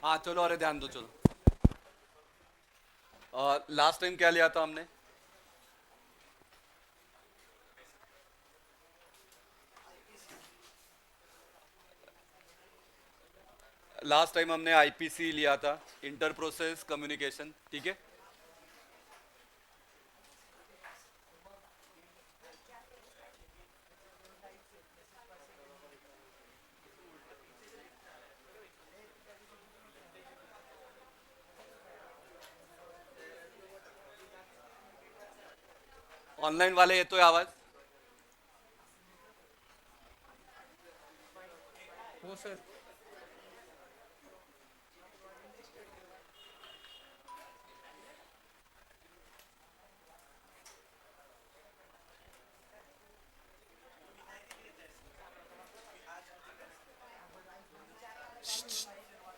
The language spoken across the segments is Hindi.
हाँ चलो, अरे ध्यान दो, चलो। लास्ट टाइम क्या लिया था हमने? लास्ट टाइम हमने आईपीसी लिया था, इंटर प्रोसेस कम्युनिकेशन, ठीक है। ऑनलाइन वाले ये तो है आवाज। हो सर।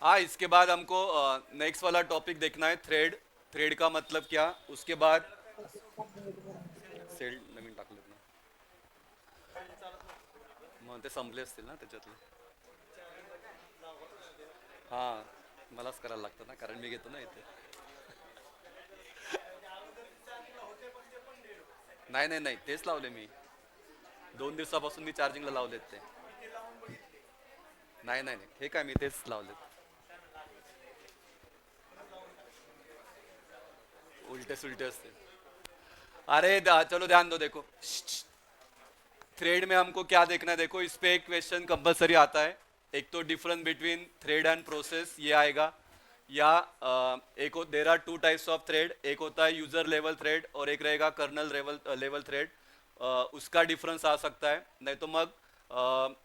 हाँ, इसके बाद हमको नेक्स्ट वाला टॉपिक देखना है, थ्रेड। थ्रेड का मतलब क्या, उसके बाद सेल नवीन टाकलेत ना, मग ते संपले असतील ना त्याच्यातले. हां, मलाच करायला लागतं ना, कारण मी घेतो ना इथे. नाही नाही नाही, तेच लावले मी. 2 दिवसापासून मी चार्जिंगला लावलेत ते. नाही नाही नाही, हे काय, मी तेच लावलेत. उलटे सुलटे असते. अरे चलो ध्यान दो, देखो। थ्रेड में हमको क्या देखना है, देखो इस पे एक क्वेश्चन कंपलसरी आता है। एक तो difference between thread and process, ये आएगा। या एक there are two types of thread, एक होता है यूजर लेवल थ्रेड और एक रहेगा कर्नल लेवल लेवल थ्रेड। उसका डिफरेंस आ सकता है, नहीं तो मग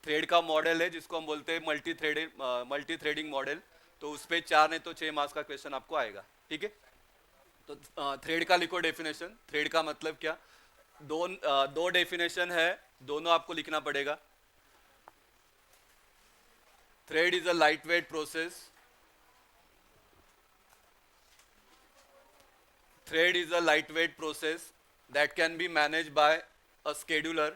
थ्रेड का मॉडल है जिसको हम बोलते हैं मल्टी थ्रेडिंग मॉडल। तो उस पर 4 नहीं तो 6 मार्क्स का क्वेश्चन आपको आएगा, ठीक है। तो थ्रेड का लिखो डेफिनेशन। थ्रेड का मतलब क्या, दो डेफिनेशन है, दोनों आपको लिखना पड़ेगा। Thread is a light weight process. Thread is a lightweight process that can be managed by a scheduler.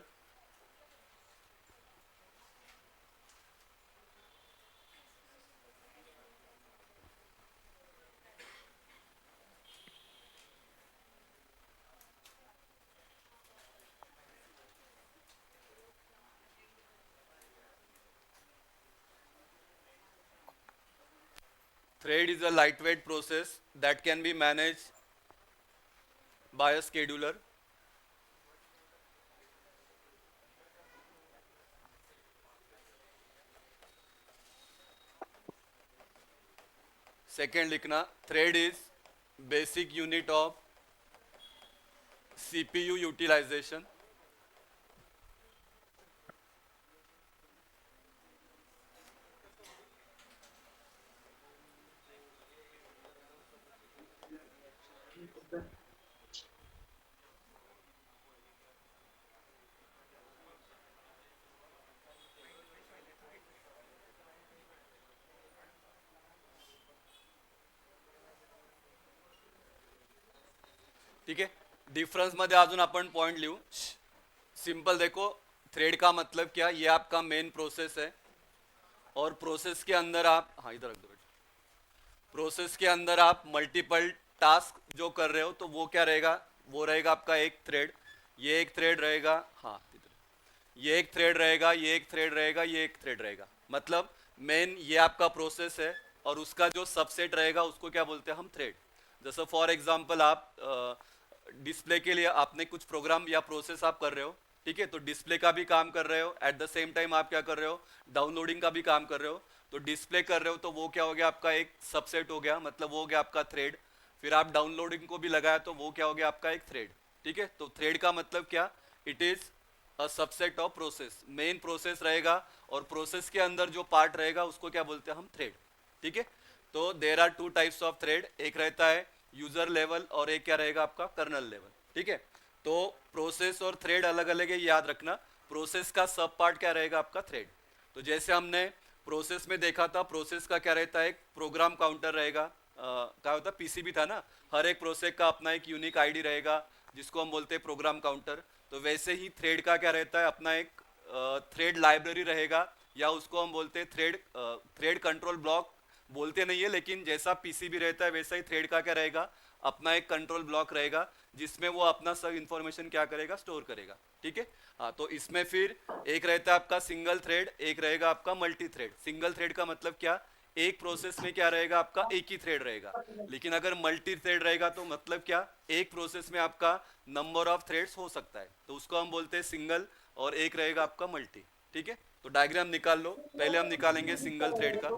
Thread is a lightweight process that can be managed by a scheduler. Second लिखना, thread is basic unit of CPU utilization. ठीक है, डिफरन्स मध्ये अजून आपण पॉइंट लिहू. सिंपल देखो, थ्रेड का मतलब क्या, ये आपका मेन प्रोसेस है और प्रोसेस के अंदर आप, हाँ इधर रख दो, प्रोसेस के अंदर आप मल्टीपल टास्क जो कर रहे हो तो वो क्या रहेगा, वो रहेगा आपका एक थ्रेड। ये एक थ्रेड रहेगा, हाँ ये एक थ्रेड रहेगा, ये एक थ्रेड रहेगा, ये एक थ्रेड रहेगा। मतलब मेन ये आपका प्रोसेस है और उसका जो सबसेट रहेगा उसको क्या बोलते हैं हम, थ्रेड। जैसे फॉर एग्जांपल आप डिस्प्ले के लिए आपने कुछ प्रोग्राम या प्रोसेस आप कर रहे हो, ठीक है। तो डिस्प्ले का भी काम कर रहे हो, एट द सेम टाइम आप क्या कर रहे हो, डाउनलोडिंग का भी काम कर रहे हो। तो डिस्प्ले कर रहे हो तो वो क्या हो गया आपका एक सबसेट हो गया, मतलब वो हो गया आपका थ्रेड। फिर आप डाउनलोडिंग को भी लगाया तो वो क्या हो गया आपका एक थ्रेड, ठीक है। तो थ्रेड का मतलब क्या, it is a subset of process. Main process रहेगा और प्रोसेस के अंदर जो पार्ट रहेगा उसको क्या बोलते हैं हम, थ्रेड, ठीक है। तो there are two types of thread, एक रहता है यूजर लेवल और एक क्या रहेगा आपका कर्नल लेवल, ठीक है। तो प्रोसेस और थ्रेड अलग अलग है, याद रखना। प्रोसेस का सब पार्ट क्या रहेगा आपका, थ्रेड। तो जैसे हमने प्रोसेस में देखा था, प्रोसेस का क्या रहता है, एक प्रोग्राम काउंटर रहेगा, क्या होता है, पीसीबी था ना। हर एक प्रोसेस का अपना एक यूनिक आईडी रहेगा जिसको हम बोलते हैं प्रोग्राम काउंटर। तो वैसे ही थ्रेड का क्या रहता है, अपना एक थ्रेड लाइब्रेरी रहेगा, या उसको हम बोलते हैं थ्रेड कंट्रोल ब्लॉक, बोलते नहीं है, लेकिन जैसा पीसीबी रहता है वैसा ही थ्रेड का क्या रहेगा, अपना एक कंट्रोल ब्लॉक रहेगा जिसमें वो अपना सब इंफॉर्मेशन क्या करेगा, स्टोर करेगा। ठीक है। हाँ, तो इसमें फिर एक रहता है आपका सिंगल थ्रेड, एक रहेगा आपका मल्टी थ्रेड। सिंगल थ्रेड का मतलब क्या, एक प्रोसेस में क्या रहेगा आपका, एक ही थ्रेड रहेगा। लेकिन अगर मल्टी थ्रेड रहेगा तो मतलब क्या, एक प्रोसेस में आपका नंबर ऑफ थ्रेड्स हो सकता है, तो उसको हम बोलते हैं सिंगल, और एक रहेगा आपका मल्टी। ठीक है, तो डायग्राम निकाल लो। पहले हम निकालेंगे सिंगल थ्रेड का।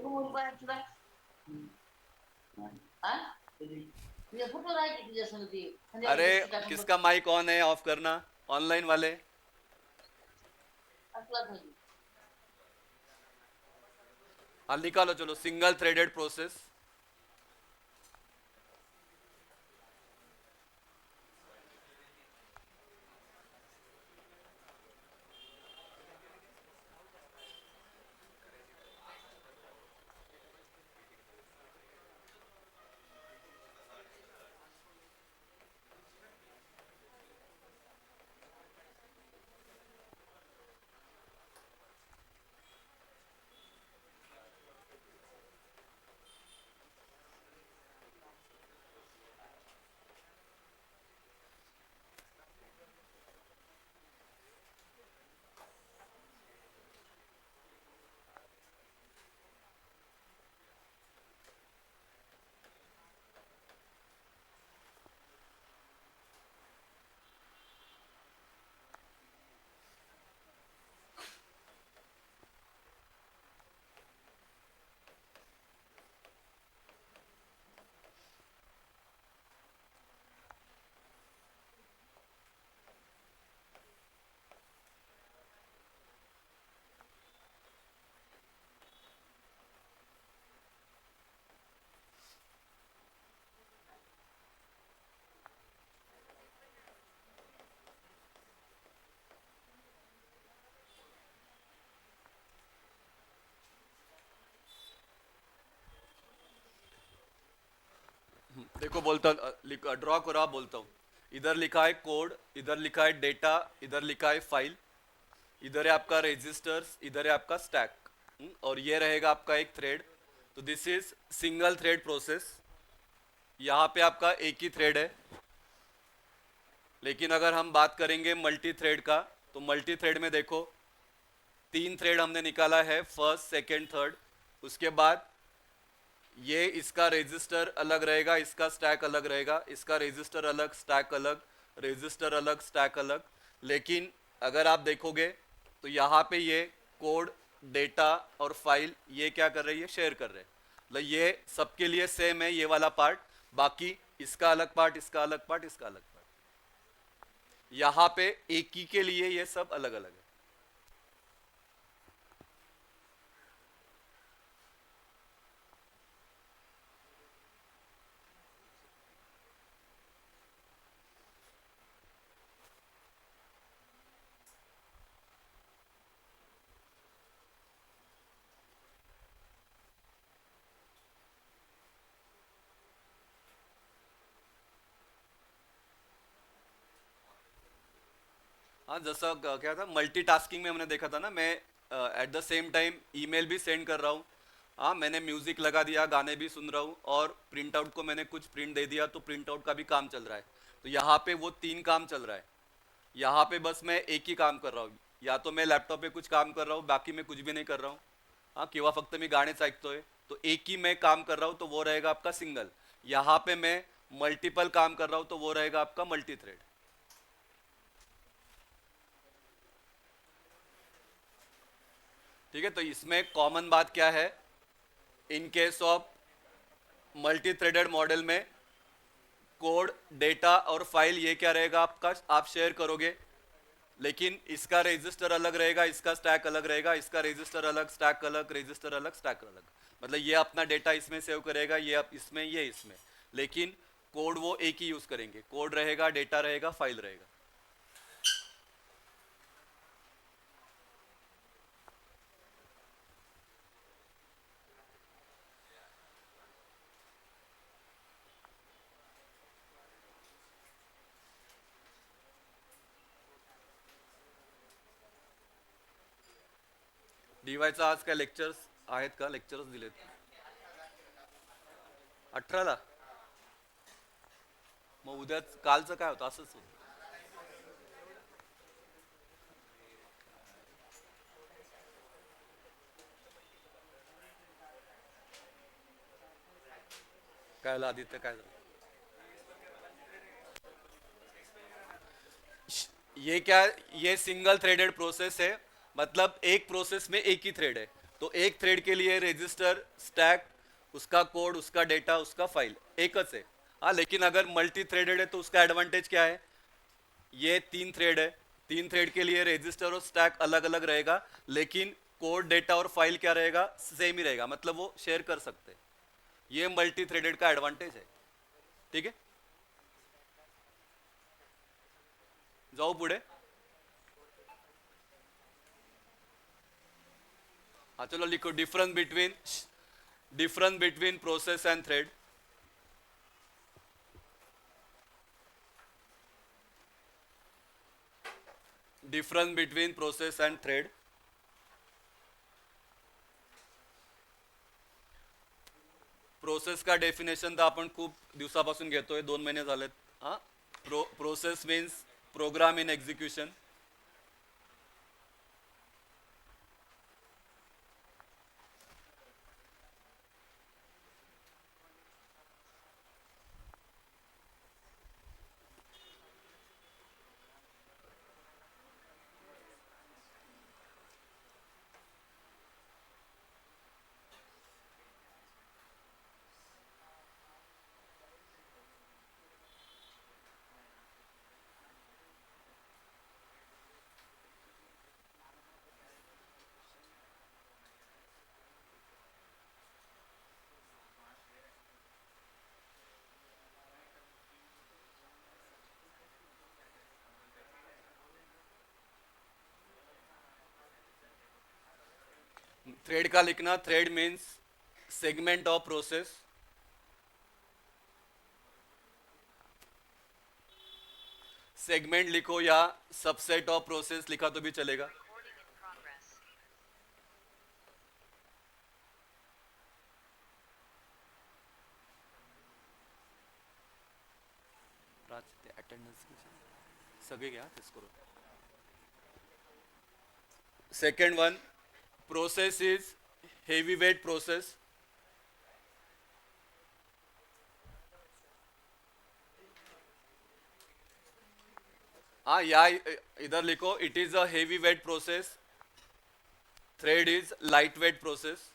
अरे, किसका माइक ऑन है, ऑफ करना, ऑनलाइन वाले। हाँ, निकालो चलो, सिंगल थ्रेडेड प्रोसेस। देखो, बोलता ड्रॉ करो, आप बोलता हूँ। इधर लिखा है कोड, इधर लिखा है डेटा, इधर लिखा है फाइल, इधर है आपका रजिस्टर्स, इधर है आपका स्टैक, और ये रहेगा आपका एक थ्रेड। तो this is single thread process. यहाँ पे आपका एक ही थ्रेड है। लेकिन अगर हम बात करेंगे मल्टी थ्रेड का, तो मल्टी थ्रेड में देखो, तीन थ्रेड हमने निकाला है, फर्स्ट सेकेंड थर्ड। उसके बाद ये इसका रजिस्टर अलग रहेगा, इसका स्टैक अलग रहेगा, इसका रजिस्टर अलग, स्टैक अलग, रजिस्टर अलग, स्टैक अलग। लेकिन अगर आप देखोगे तो यहाँ पे ये कोड, डेटा और फाइल ये क्या कर रही है, शेयर कर रहे हैं। मतलब ये सबके लिए सेम है ये वाला पार्ट, बाकी इसका अलग पार्ट, इसका अलग पार्ट, इसका अलग पार्ट। यहाँ पे एक ही के लिए ये सब अलग अलग है। हाँ, जैसा क्या था, मल्टीटास्किंग में हमने देखा था ना, मैं at the same time email भी सेंड कर रहा हूँ। हाँ, मैंने म्यूजिक लगा दिया, गाने भी सुन रहा हूँ, और प्रिंट आउट को मैंने कुछ प्रिंट दे दिया, तो प्रिंट आउट का भी काम चल रहा है। तो यहाँ पे वो तीन काम चल रहा है। यहाँ पे बस मैं एक ही काम कर रहा हूँ, या तो मैं लैपटॉप पे कुछ काम कर रहा हूँ, बाकी मैं कुछ भी नहीं कर रहा हूँ। हाँ, किंवा फक्त मी गाणेच ऐकतोय, तो एक ही मैं काम कर रहा हूँ, तो वो रहेगा आपका सिंगल। यहाँ पे मैं मल्टीपल काम कर रहा हूँ, तो वो रहेगा आपका मल्टी थ्रेड। ठीक है, तो इसमें कॉमन बात क्या है, in case of multi threaded model में कोड, डेटा और फाइल ये क्या रहेगा आपका, आप शेयर करोगे। लेकिन इसका रजिस्टर अलग रहेगा, इसका स्टैक अलग रहेगा, इसका रजिस्टर अलग, स्टैक अलग, रजिस्टर अलग, स्टैक अलग। मतलब ये अपना डेटा इसमें सेव करेगा, ये आप इसमें, ये इसमें। लेकिन कोड वो एक ही यूज करेंगे, कोड रहेगा, डेटा रहेगा, फाइल रहेगा। डीवायचा आज काय लेक्चर्स आहेत का, लेक्चर्स दिलेत? 18ला. मग उद्या कालचं काय होतं असंच होतं. काय झालं आदित्य, काय झालं? ये क्या, ये सिंगल थ्रेडेड प्रोसेस है. मतलब एक प्रोसेस में एक ही थ्रेड है. तो एक थ्रेड के लिए रजिस्टर, स्टैक, उसका कोड, उसका डेटा, उसका फाइल एकच है. हाँ, लेकिन अगर मल्टी थ्रेडेड है तो उसका एडवांटेज क्या है? ये 3 थ्रेड है. 3 थ्रेड के लिए रजिस्टर और स्टैक अलग अलग रहेगा, लेकिन कोड, डेटा और फाइल क्या रहेगा? सेम ही रहेगा. मतलब वो शेयर कर सकते हैं. ये मल्टी थ्रेडेड का एडवांटेज है. ठीक है, जाओ पुढे. हाँ चलो लिखो, difference between process and thread. Difference between process and thread. Process का डेफिनेशन तर आपण खूप दिवसापासून घेतोय, 2 महिने झालेत. हा, प्रोसेस मीन्स प्रोग्राम इन एक्झिक्युशन. थ्रेड का लिखना, thread means segment of process. Segment लिखो या सबसेट ऑफ प्रोसेस लिखा तो भी चलेगा. अटेंडन्स सगळे घ्या तेच करू. Second one, process is heavy weight process. हाँ, या इधर लिखो, it is a heavy weight process. Thread is light weight process.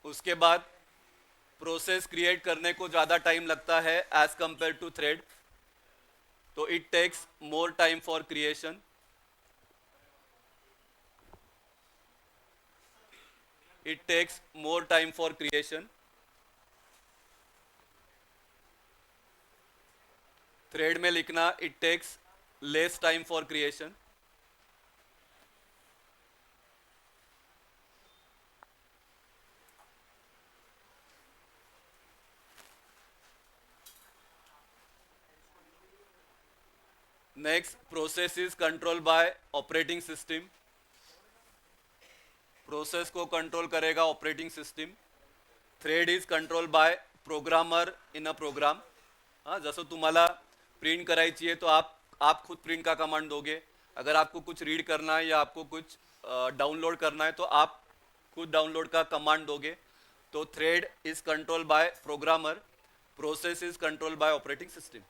उसके बाद प्रोसेस क्रिएट करने को ज़्यादा टाइम लगता है एज कंपेयर टू थ्रेड. तो it takes more time for creation. It takes more time for creation. Thread में लिखना, it takes less time for creation. Next, process is control by operating system. Process को कंट्रोल करेगा operating system. Thread is control by programmer in a program. हाँ, जसं तुम्हाला प्रिंट करायची है तो आप खुद प्रिंट का कमांड दोगे. अगर आपको कुछ रीड करना है या आपको कुछ डाउनलोड करना है तो आप खुद डाउनलोड का कमांड दोगे. तो thread is control by programmer. Process is control by operating system.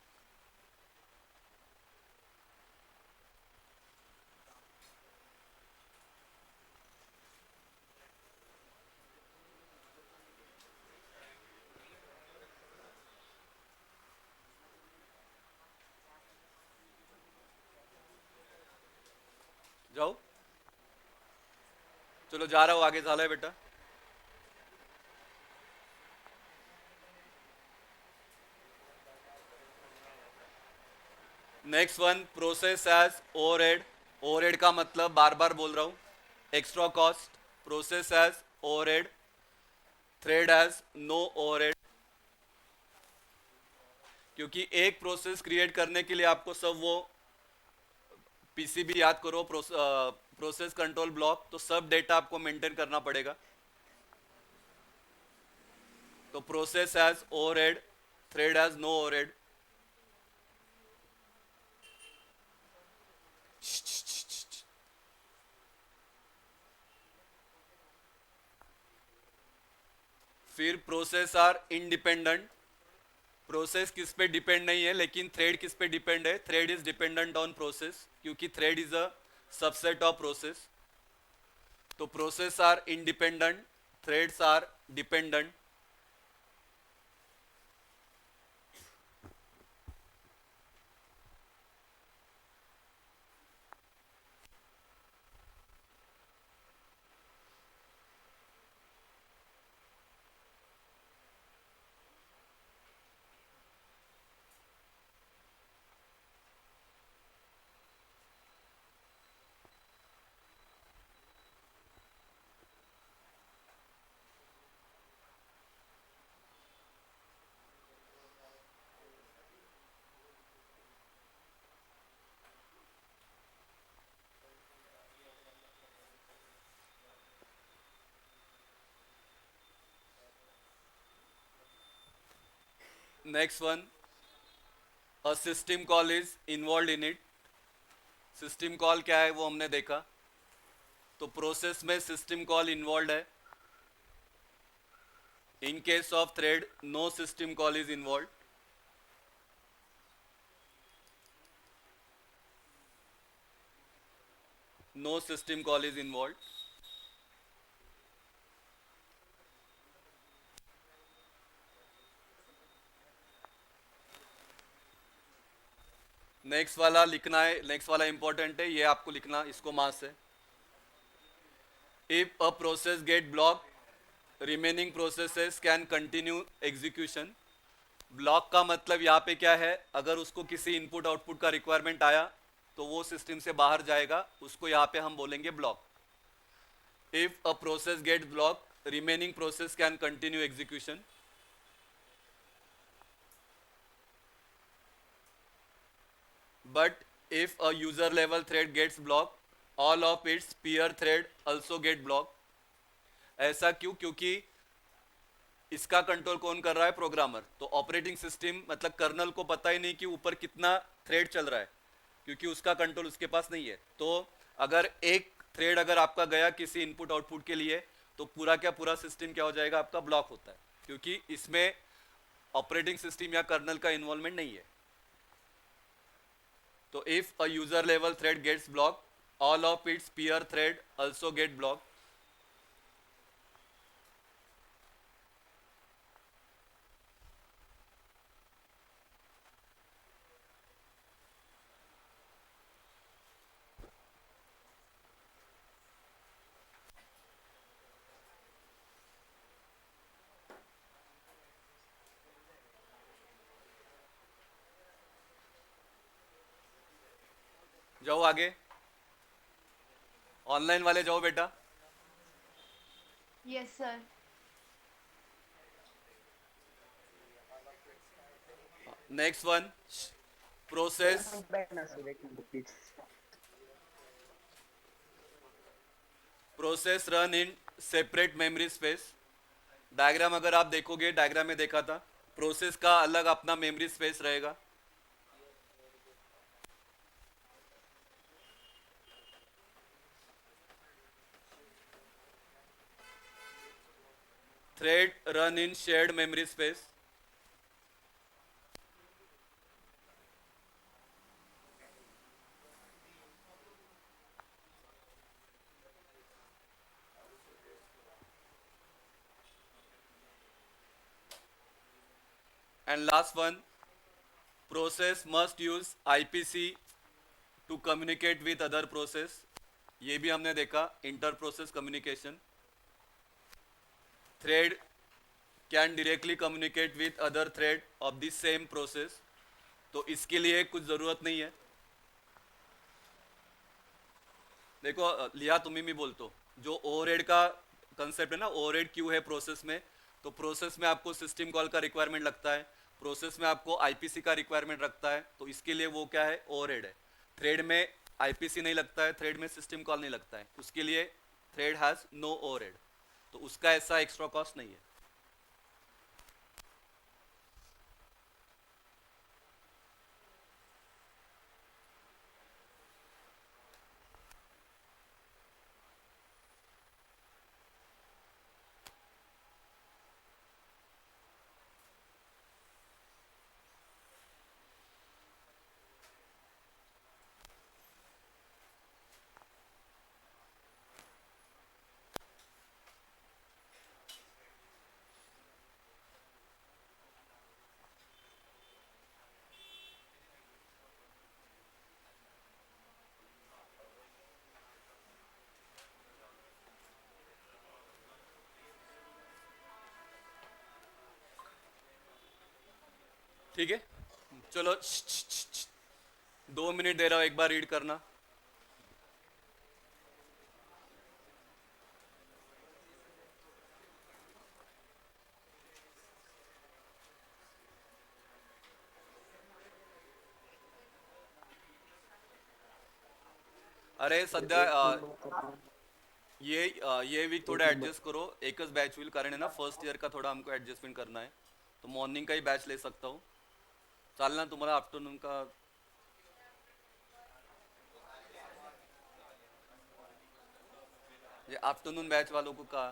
जाओ, चलो जा रहा हूँ आगे. झालंय बेटा. Next one, process has overhead. Overhead का मतलब बार बार बोल रहा हूँ, extra cost. Process has overhead. Thread has no overhead. क्योंकि एक प्रोसेस क्रिएट करने के लिए आपको सब वो पीसीबी याद करो, प्रोसेस कंट्रोल ब्लॉक, तो सब डेटा आपको मेंटेन करना पड़ेगा। तो process has overhead, thread has no overhead. फिर प्रोसेस आर इंडिपेंडेंट। प्रोसेस किस पे डिपेंड नहीं है, लेकिन थ्रेड किस पे डिपेंड है? Thread is dependent on process, क्योंकि thread is a subset of process. तो process are independent, threads are dependent. Next one, a system call is involve in it. System call क्या है वो हमने देखा। तो प्रोसेस में सिस्टम कॉल इन्वॉल्व है। In case of thread no system call is involve. No system call is involve. Next वाला लिखना है, नेक्स्ट वाला इंपॉर्टेंट है, ये आपको लिखना, इसको मास है। If a process get block, remaining processes can continue execution. Block का मतलब यहाँ पे क्या है? अगर उसको किसी इनपुट आउटपुट का रिक्वायरमेंट आया तो वो सिस्टम से बाहर जाएगा, उसको यहाँ पे हम बोलेंगे block. If a process get block, remaining process can continue execution. But if a user level thread gets blocked, all of its peer thread also get blocked. ऐसा क्यों? क्योंकि इसका कंट्रोल कौन कर रहा है? प्रोग्रामर। तो ऑपरेटिंग सिस्टम मतलब कर्नल को पता ही नहीं कि ऊपर कितना थ्रेड चल रहा है, क्योंकि उसका कंट्रोल उसके पास नहीं है। तो अगर एक थ्रेड अगर आपका गया किसी इनपुट आउटपुट के लिए, तो पूरा क्या पूरा सिस्टम क्या हो जाएगा? आपका ब्लॉक होता है, क्योंकि इसमें ऑपरेटिंग सिस्टम या कर्नल का इन्वॉल्वमेंट नहीं है। तो if a user level thread gets blocked, all of its peer thread also get blocked. जाओ आगे, ऑनलाइन वाले जाओ बेटा। Yes sir. Next one, process process run in separate memory space. Diagram अगर आप देखोगे, डायग्राम में देखा था, प्रोसेस का अलग अपना मेमोरी स्पेस रहेगा। Thread run in shared memory space. And last one, process must use IPC to communicate with other process. ये भी हमने देखा, inter process communication. Thread can directly communicate with other thread of the same process. तो इसके लिए कुछ ज़रूरत नहीं है। देखो लिया तुम्हें भी बोलतो, जो ओवरहेड का कंसेप्ट है ना, ओवरहेड क्यों है प्रोसेस में? तो प्रोसेस में आपको सिस्टम कॉल का रिक्वायरमेंट लगता है। प्रोसेस में आपको आईपीसी का रिक्वायरमेंट रखता है, तो इसके लिए वो क्या है, ओवरहेड है। थ्रेड में आईपीसी नहीं लगता है, थ्रेड में सिस्टम कॉल नहीं लगता है, उसके लिए थ्रेड हैज नो ओवरहेड, तो उसका ऐसा एक्स्ट्रा कॉस्ट नहीं है। ठीक है, चलो 2 मिनट दे रहा हूँ, एक बार रीड करना। अरे सध्या ये वीक थोड़ा ऍडजस्ट करो, एकच बॅच होईल, कारण आहे ना फर्स्ट ईयर का थोड़ा हमको एडजस्टमेंट करना है, तो मॉर्निंग का ही बैच ले सकता हूँ, चालना तुम्हाला आफ्टरनून का? ये आफ्टरनून बैच वालों को का?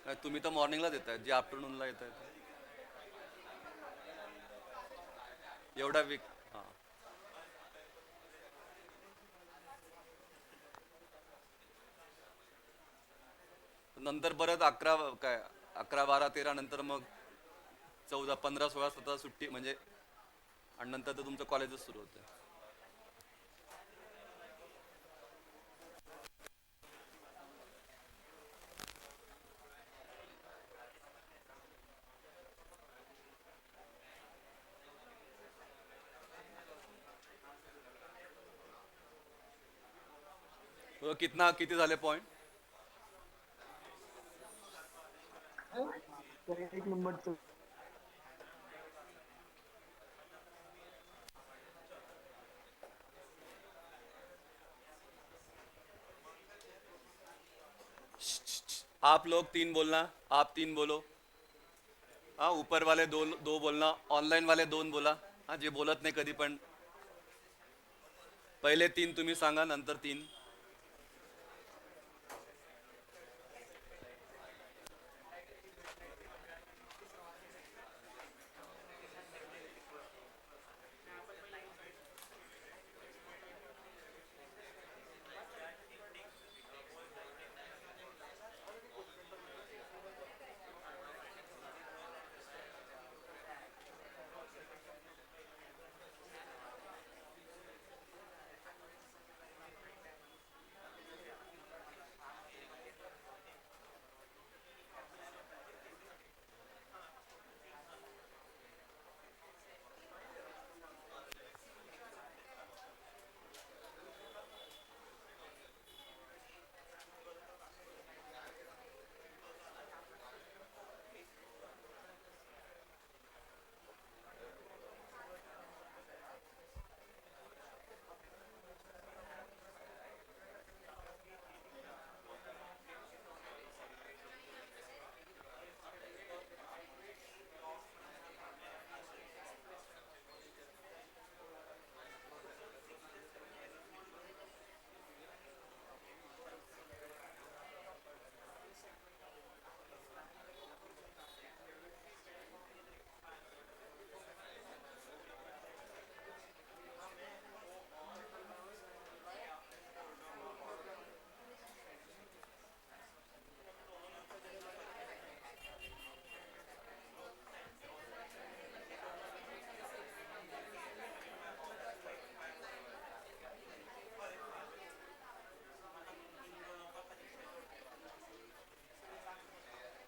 नाही, तुम्ही तर मॉर्निंगला देताय, जे आफ्टरनूनला येत आहेत एवढा वीक, हां. नंतर परत 11 काय 11 12 13 नंतर मग 14 15 16 17 सुट्टी म्हणजे, आणि नंतर तर तुमचं कॉलेजच सुरू होतं. किती झाले पॉईंट? एक नंबरचं. आप लोग 3 बोलना, आप 3 बोलो, हाँ ऊपर वाले दो दो बोलना, ऑनलाईन वाले 2 बोला, हाँ जे बोलत नाही कधी पण, पहिले 3 तुम्ही सांगा, नंतर 3.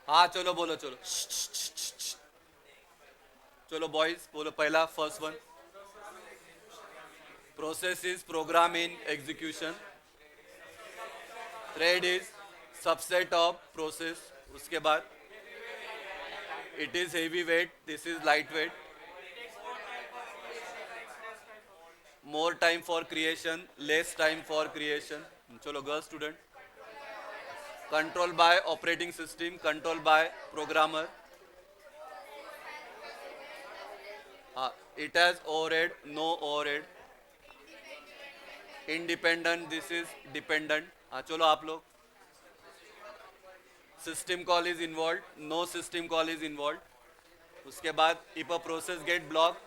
हाँ चलो बोलो, चलो चलो बॉयज बोलो, पहला first one, process is program in execution, thread is subset of process, उसके बाद it is heavy weight, this is light weight, more time for creation, less time for creation. चलो girl student. Control by operating system, control by programmer. It has overhead, no overhead. Independent, this is dependent. हाँ चलो आप लोग. System call is involve, no system call is involve. उसके बाद if a process get block,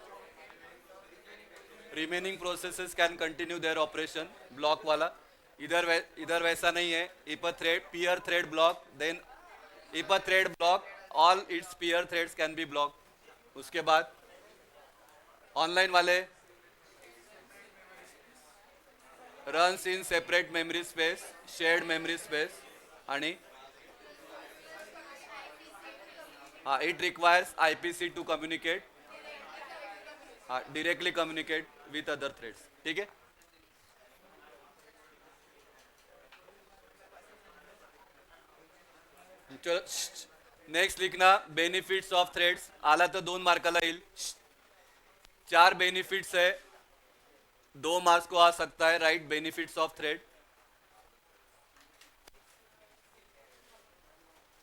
remaining processes can continue their operation. Block वाला इधर वैसा नहीं है. If a thread peer thread block, then if a thread block, all its peer threads can be blocked. उसके बाद ऑनलाइन वाले runs in separate memory space, shared memory space. आणि it requires IPC to communicate, directly communicate with other threads. ठीक है. चलो नेक्स्ट लिखना बेनिफिट्स ऑफ थ्रेड्स. आला तर 2 मार्काला येईल. 4 बेनिफिट्स है, 2 मार्क्स को आ सकता है. Right benefits of thread.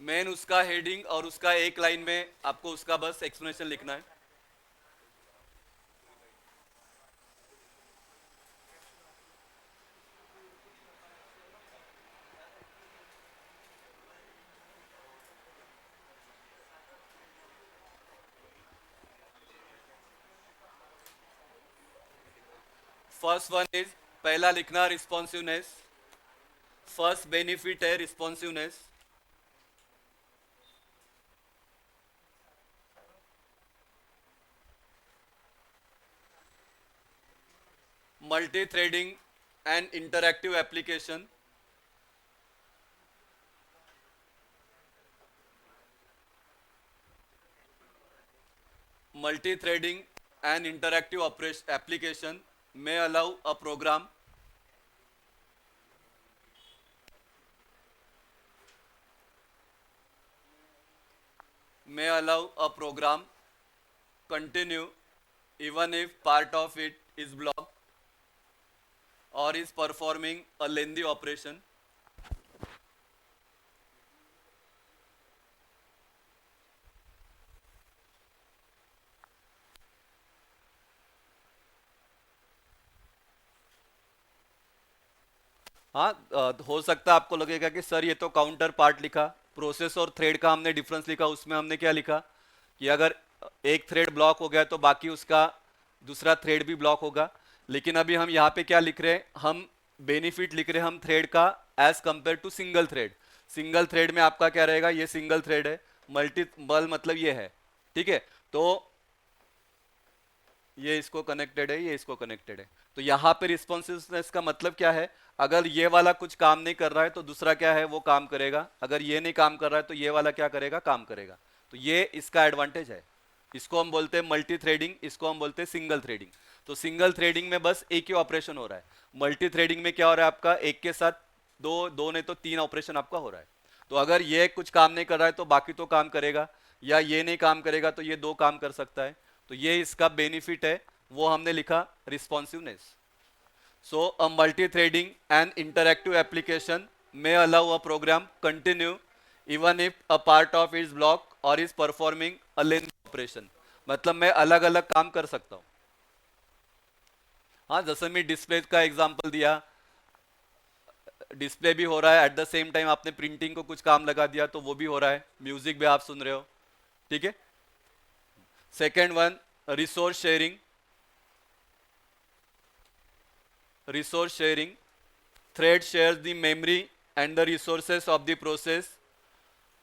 Main उसका हेडिंग और उसका एक लाइन में आपको उसका बस एक्सप्लेनेशन लिखना है. फर्स्ट वन इज, पहला लिखना रिस्पॉन्सिवनेस. फर्स्ट बेनिफिट है responsiveness. Multi threading and interactive application. Multi threading and interactive application may allow a program continue even if part of it is blocked or is performing a lengthy operation. हाँ हो सकता है आपको लगेगा कि सर ये तो काउंटर पार्ट लिखा. प्रोसेस और थ्रेड का हमने डिफरेंस लिखा. उसमें हमने क्या लिखा कि अगर एक थ्रेड ब्लॉक हो गया तो बाकी उसका दूसरा थ्रेड भी ब्लॉक होगा. लेकिन अभी हम यहाँ पे क्या लिख रहे हैं, हम बेनिफिट लिख रहे हैं हम थ्रेड का as compare to single thread. Single thread में आपका क्या रहेगा, ये सिंगल थ्रेड है. मल्टीपल मतलब ये है. ठीक है, तो ये इसको कनेक्टेड है, ये इसको कनेक्टेड है. तो यहाँ पे रिस्पॉन्सिवनेस का मतलब क्या है, अगर ये वाला कुछ काम नहीं कर रहा है तो दूसरा क्या है वो काम करेगा. अगर ये नहीं काम कर रहा है तो ये वाला क्या करेगा, काम करेगा. तो ये इसका एडवांटेज है. इसको हम बोलते हैं मल्टी थ्रेडिंग, इसको हम बोलते हैं सिंगल थ्रेडिंग. तो सिंगल थ्रेडिंग में बस एक ही ऑपरेशन हो रहा है. मल्टी थ्रेडिंग में क्या हो रहा है, आपका एक के साथ दो नहीं तो 3 ऑपरेशन आपका हो रहा है. तो अगर ये कुछ काम नहीं कर रहा है तो बाकी तो काम करेगा, या ये नहीं काम करेगा तो ये 2 काम कर सकता है. तो ये इसका बेनिफिट है, वो हमने लिखा responsiveness. So a multi-threading and interactive application may allow a program continue even if a part of it is blocked or is performing a lengthy operation. मतलब मैं अलग अलग काम कर सकता हूँ. हाँ जैसे मैं डिस्प्ले का एग्जांपल दिया, डिस्प्ले भी हो रहा है, एट द सेम टाइम आपने प्रिंटिंग को कुछ काम लगा दिया तो वो भी हो रहा है, म्यूजिक भी आप सुन रहे हो. ठीक है. Second one resource sharing. Resource sharing. Thread shares the memory and the resources of the process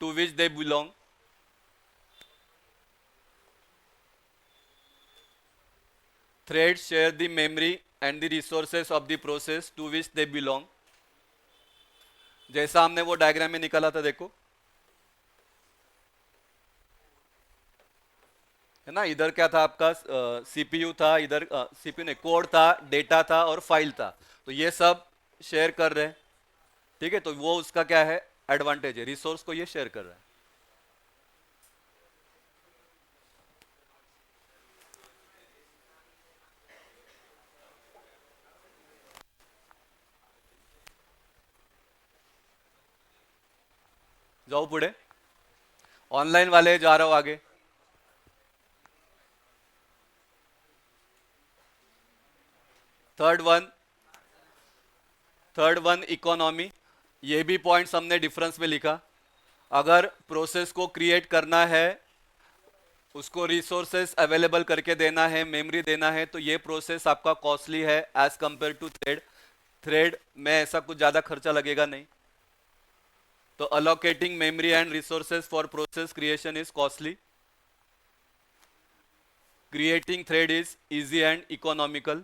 to which they belong. Threads share the memory and the resources of the process to which they belong. जैसा हमने वो डायग्राम में निकाला था देखो, है ना. इधर क्या था आपका, सीपीयू था, इधर सीपीयू ने कोड था, डेटा था और फाइल था. तो ये सब शेयर कर रहे हैं. ठीक है, तो वो उसका क्या है, एडवांटेज है, रिसोर्स को ये शेयर कर रहा है। जाओ पुढे, ऑनलाइन वाले जा रहा हो आगे। Third one, economy. ये भी पॉइंट्स हमने डिफरेंस में लिखा। अगर प्रोसेस को क्रिएट करना है, उसको रिसोर्सेस अवेलेबल करके देना है, मेमोरी देना है, तो ये प्रोसेस आपका कॉस्टली है as compare to thread. Thread में ऐसा कुछ ज़्यादा खर्चा लगेगा नहीं। तो allocating memory and resources for process creation is costly, creating thread is easy and economical.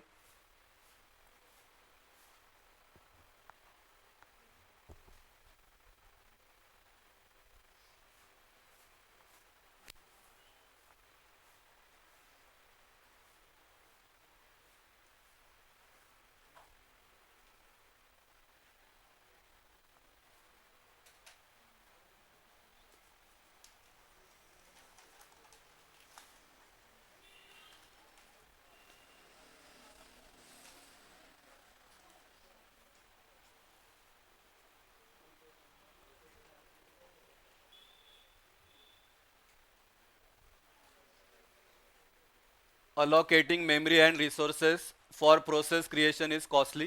Allocating memory and resources for process creation is costly.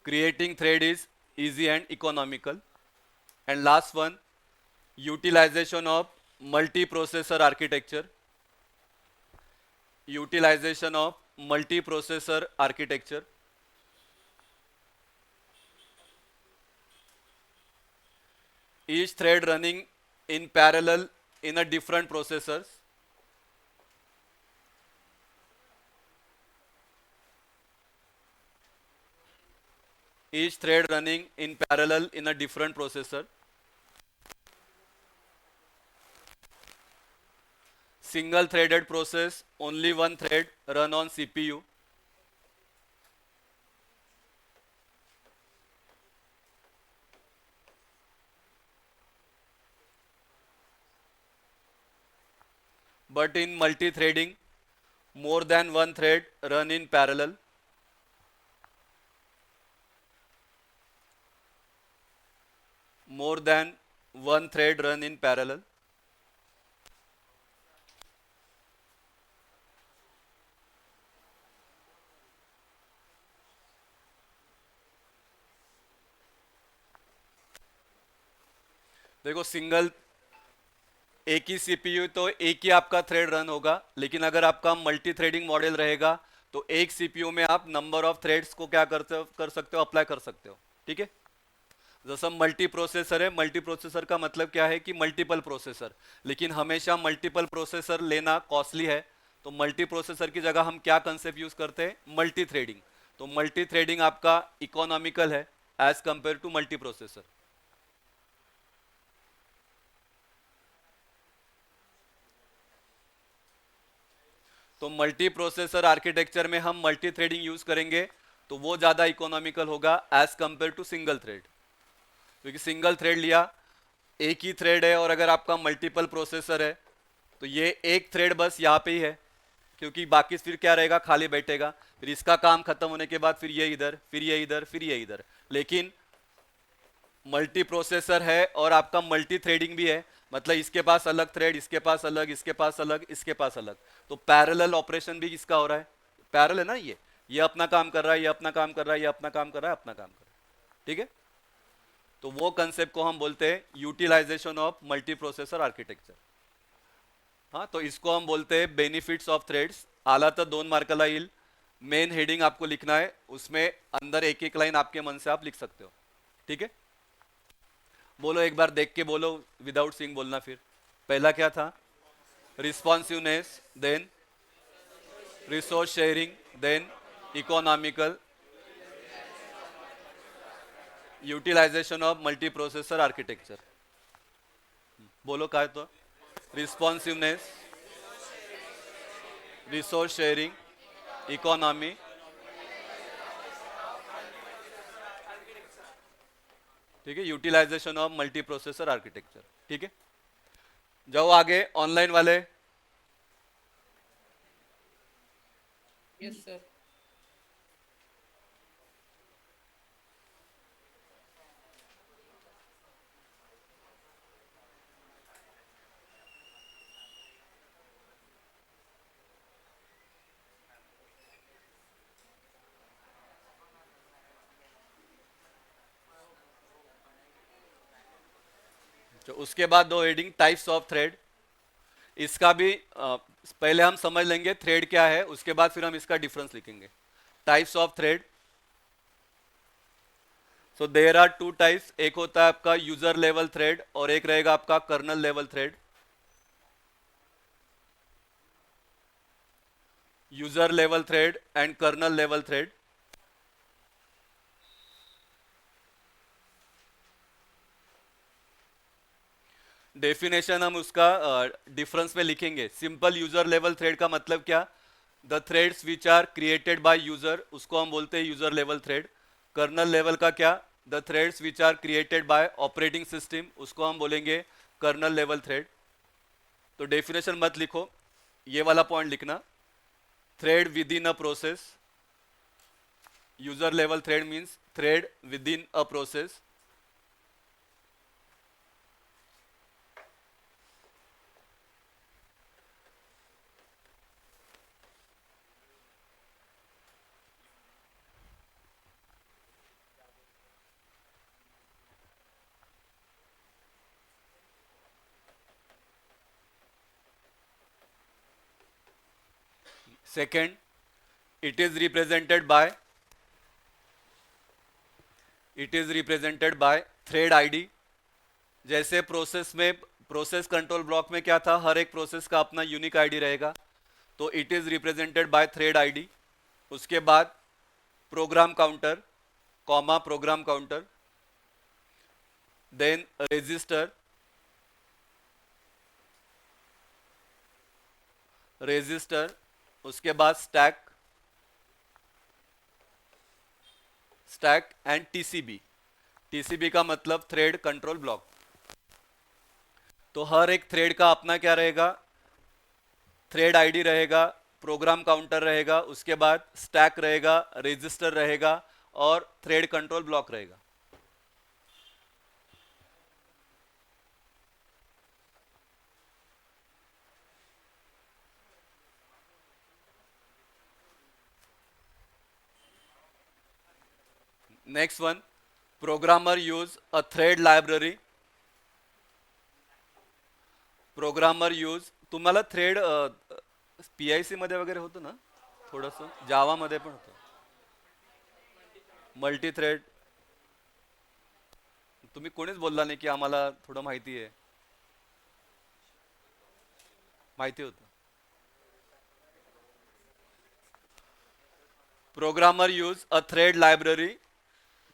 Creating thread is easy and economical. And last one, utilization of multiprocessor architecture. Utilization of multiprocessor architecture. Each thread running in parallel in a different processors. Each thread running in parallel in a different processor. Single threaded process, only one thread run on CPU. But in multi-threading, more than one thread run in parallel. More than one thread run in parallel. देखो सिंगल, एक ही सीपीयू तो एक ही आपका थ्रेड रन होगा, लेकिन अगर आपका मल्टी थ्रेडिंग मॉडल रहेगा तो एक सीपीयू में आप नंबर ऑफ थ्रेड्स को क्या कर सकते हो, अप्लाई कर सकते हो। ठीक है, जैसा मल्टी प्रोसेसर है, मल्टी प्रोसेसर का मतलब क्या है कि मल्टीपल प्रोसेसर, लेकिन हमेशा मल्टीपल प्रोसेसर लेना कॉस्टली है। तो मल्टी प्रोसेसर की जगह हम क्या कंसेप्ट यूज करते हैं, मल्टी थ्रेडिंग। तो मल्टी थ्रेडिंग आपका इकोनॉमिकल है as compare to multi processor. तो मल्टी प्रोसेसर आर्किटेक्चर में हम मल्टी थ्रेडिंग यूज करेंगे तो वो ज्यादा इकोनॉमिकल होगा as compare to single thread. क्योंकि सिंगल थ्रेड लिया, एक ही थ्रेड है, और अगर आपका मल्टीपल प्रोसेसर है तो ये एक थ्रेड बस यहाँ पे ही है, क्योंकि बाकी फिर क्या रहेगा, खाली बैठेगा। फिर इसका काम खत्म होने के बाद फिर ये इधर, फिर ये इधर, फिर ये इधर। लेकिन मल्टी प्रोसेसर है और आपका मल्टी थ्रेडिंग भी है, मतलब इसके पास अलग थ्रेड, इसके पास अलग, इसके पास अलग, इसके पास अलग। तो पैरेलल ऑपरेशन भी इसका हो रहा है, पैरेलल है ना, ये अपना काम कर रहा है, ये अपना काम कर रहा है, ये अपना काम कर रहा है, अपना काम कर रहा है। ठीक है, तो वो कंसेप्ट को हम बोलते हैं utilization of multi processor architecture. हाँ, तो इसको हम बोलते हैं बेनिफिट्स ऑफ थ्रेड्स। आला तर 2 मार्काला येईल। मेन हेडिंग आपको लिखना है, उसमें अंदर एक एक लाइन आपके मन से आप लिख सकते हो। ठीक है, बोलो एक बार देख के बोलो, विदाउट सिंग बोलना। फिर पहला क्या था, responsiveness, then resource sharing, then economical, utilization of multi processor architecture. बोलो काय तो, रिस्पॉन्सिवनेस, रिसोर्स शेयरिंग, इकॉनॉमी। ठीक है, utilization of multi processor architecture. ठीक है, जाओ आगे ऑनलाइन वाले। Yes sir. तो उसके बाद दो हेडिंग, टाइप्स ऑफ थ्रेड। इसका भी पहले हम समझ लेंगे थ्रेड क्या है, उसके बाद फिर हम इसका डिफरेंस लिखेंगे। Types of thread, so there are two types, एक होता है आपका यूजर लेवल थ्रेड और एक रहेगा आपका kernel level thread. User level thread and kernel level thread. Definition हम उसका डिफरेंस में लिखेंगे। सिंपल यूजर लेवल थ्रेड का मतलब क्या, the threads which are created by user, उसको हम बोलते हैं user level thread. Kernel level का क्या, the threads which are created by operating system, उसको हम बोलेंगे कर्नल लेवल थ्रेड। तो डेफिनेशन मत लिखो, ये वाला पॉइंट लिखना, thread within a process. User level thread means thread within a process. Second, it is represented by thread ID। जैसे प्रोसेस में, प्रोसेस कंट्रोल ब्लॉक में क्या था, हर एक प्रोसेस का अपना यूनिक आईडी रहेगा, तो it is represented by thread ID. उसके बाद program counter, comma program counter, then register, register, उसके बाद stack, stack and TCB. TCB का मतलब थ्रेड कंट्रोल ब्लॉक। तो हर एक थ्रेड का अपना क्या रहेगा, थ्रेड आईडी रहेगा, प्रोग्राम काउंटर रहेगा, उसके बाद स्टैक रहेगा, रजिस्टर रहेगा और थ्रेड कंट्रोल ब्लॉक रहेगा। Next one, programmer use a thread library. Programmer use, तुम्हाला थ्रेड पीआयसी मध्ये वगैरे होतं ना, थोडंसं जावा मध्ये पण होतं मल्टी थ्रेड। तुम्ही कोणीच बोलला नाही की आम्हाला थोडं माहिती आहे, माहिती होतं। Programmer use a thread library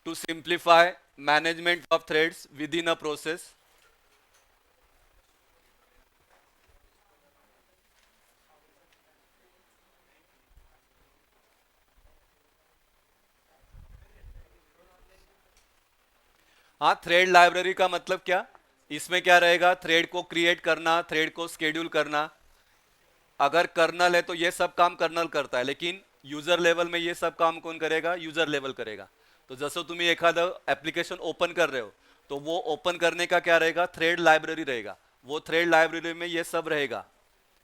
to simplify management of threads within a process. हाँ, थ्रेड लाइब्रेरी का मतलब क्या, इसमें क्या रहेगा, थ्रेड को क्रिएट करना, थ्रेड को स्केड्यूल करना। अगर कर्नल है तो ये सब काम कर्नल करता है, लेकिन यूजर लेवल में ये सब काम कौन करेगा, यूजर लेवल करेगा। तो जसं तुम्ही एखादं ऍप्लिकेशन ओपन कर रहे हो, तो वो ओपन करने का क्या रहेगा, थ्रेड लाइब्रेरी रहेगा। वो थ्रेड लाइब्रेरी में ये सब रहेगा।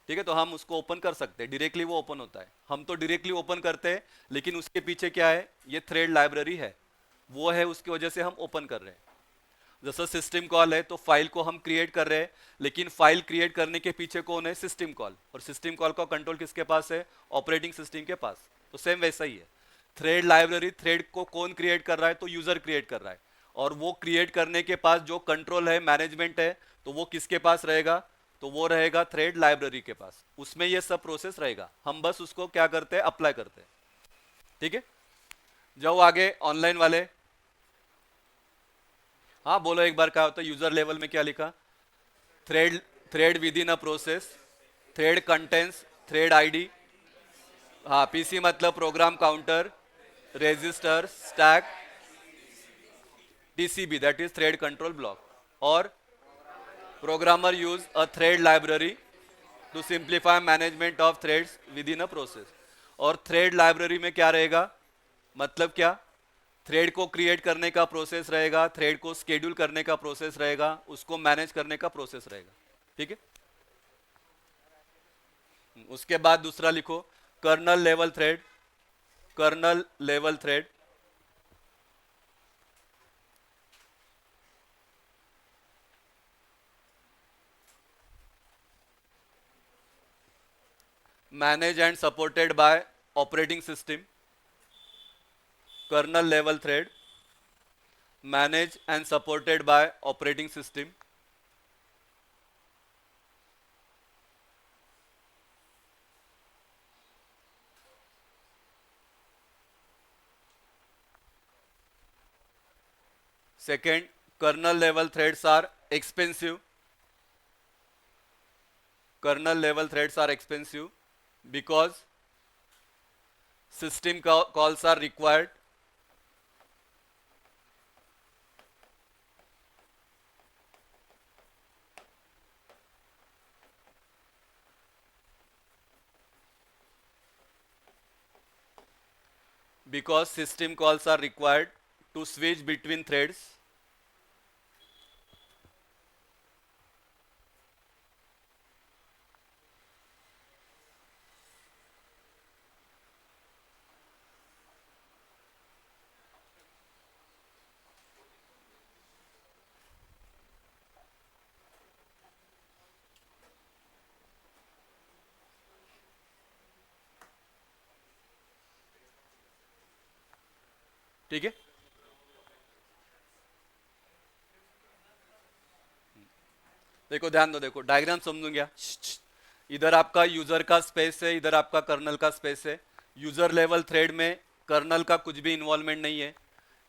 ठीक है, तो हम उसको ओपन कर सकते हैं, डायरेक्टली वो ओपन होता है। हम तो डायरेक्टली ओपन करते हैं, लेकिन उसके पीछे क्या है, ये थ्रेड लाइब्रेरी है, वो है, उसकी वजह से हम ओपन कर रहे हैं। जैसा सिस्टम कॉल है तो फाइल को हम क्रिएट कर रहे हैं, लेकिन फाइल क्रिएट करने के पीछे कौन है, सिस्टम कॉल, और सिस्टम कॉल का कंट्रोल किसके पास है, ऑपरेटिंग सिस्टम के पास। तो सेम वैसा ही है, थ्रेड लाइब्रेरी, थ्रेड को कौन क्रिएट कर रहा है, तो यूजर क्रिएट कर रहा है, और वो क्रिएट करने के पास जो कंट्रोल है, मैनेजमेंट है, तो वो किसके पास रहेगा, तो वो रहेगा थ्रेड लाइब्रेरी के पास। उसमें ये सब प्रोसेस रहेगा, हम बस उसको क्या करते हैं, अप्लाई करते हैं। ठीक है, जाओ आगे ऑनलाइन वाले। हाँ बोलो एक बार, क्या होता है यूजर लेवल में, क्या लिखा, thread, thread within a process, thread contents thread ID. हाँ, पीसी मतलब program counter, register, stack, TCB, that is thread control block. Or programmer use a thread library to simplify management of threads within a process. और थ्रेड लाइब्रेरी में क्या रहेगा, मतलब क्या, थ्रेड को क्रिएट करने का प्रोसेस रहेगा, थ्रेड को स्केड्यूल करने का प्रोसेस रहेगा, उसको मैनेज करने का प्रोसेस रहेगा. ठीक है. उसके बाद दूसरा लिखो, kernel level thread. Kernel level thread managed and supported by operating system. Kernel level thread managed and supported by operating system. Second, kernel level threads are expensive. Kernel level threads are expensive because system calls are required. Because system calls are required to switch between threads. ठीक है. देखो ध्यान दो, देखो डायग्राम समझूं क्या. इधर आपका यूजर का स्पेस है, इधर आपका कर्नल का स्पेस है. यूजर लेवल थ्रेड में कर्नल का कुछ भी इन्वॉल्वमेंट नहीं है.